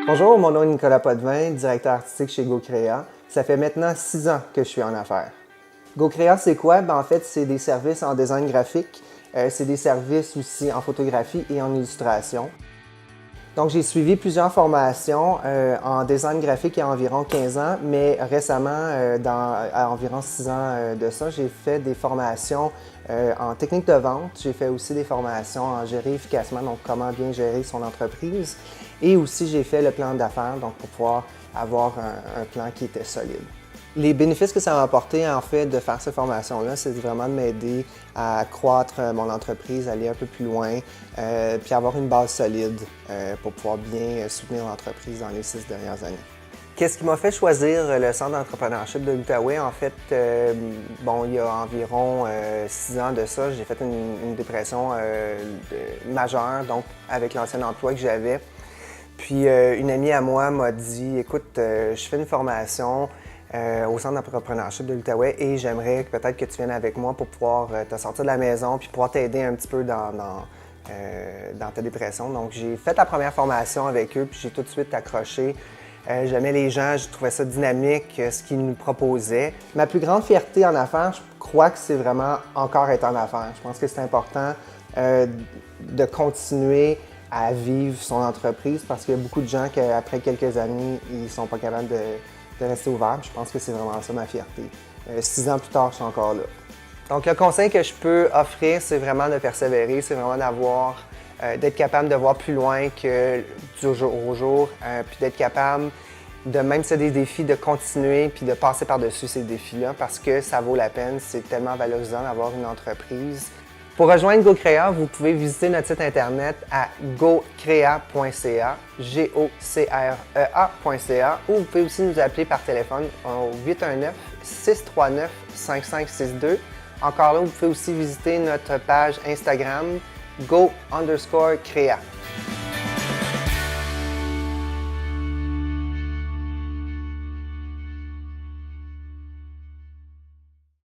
Bonjour, mon nom est Nicolas Potvin, directeur artistique chez GoCrea. Ça fait maintenant 6 ans que je suis en affaires. GoCrea, c'est quoi? En fait, c'est des services en design graphique, c'est des services aussi en photographie et en illustration. Donc, j'ai suivi plusieurs formations en design graphique il y a environ 15 ans, mais récemment, à environ 6 ans de ça, j'ai fait des formations en technique de vente. J'ai fait aussi des formations en gérer efficacement, donc comment bien gérer son entreprise. Et aussi, j'ai fait le plan d'affaires, donc pour pouvoir avoir un plan qui était solide. Les bénéfices que ça m'a apporté, en fait, de faire ces formations-là, c'est vraiment de m'aider à croître mon entreprise, aller un peu plus loin, puis avoir une base solide pour pouvoir bien soutenir l'entreprise dans les 6 dernières années. Qu'est-ce qui m'a fait choisir le centre d'entrepreneurship de l'Outaouais? En fait, il y a environ 6 ans de ça, j'ai fait une dépression majeure, donc avec l'ancien emploi que j'avais. Puis une amie à moi m'a dit, écoute, je fais une formation au centre d'entrepreneurship de l'Outaouais et j'aimerais peut-être que tu viennes avec moi pour pouvoir te sortir de la maison puis pouvoir t'aider un petit peu dans ta dépression. Donc j'ai fait la première formation avec eux puis j'ai tout de suite accroché. J'aimais les gens, je trouvais ça dynamique, ce qu'ils nous proposaient. Ma plus grande fierté en affaires, je crois que c'est vraiment encore être en affaires. Je pense que c'est important de continuer à vivre son entreprise parce qu'il y a beaucoup de gens qui, après quelques années, ils sont pas capables de rester ouverts. Je pense que c'est vraiment ça ma fierté. 6 ans plus tard, je suis encore là. Donc, le conseil que je peux offrir, c'est vraiment de persévérer, c'est vraiment d'être capable de voir plus loin que du jour au jour, puis d'être capable de, même si c'est des défis, de continuer puis de passer par-dessus ces défis-là parce que ça vaut la peine, c'est tellement valorisant d'avoir une entreprise. Pour rejoindre GoCrea, vous pouvez visiter notre site internet à gocrea.ca, gocrea.ca, ou vous pouvez aussi nous appeler par téléphone au 819-639-5562. Encore là, vous pouvez aussi visiter notre page Instagram go_crea.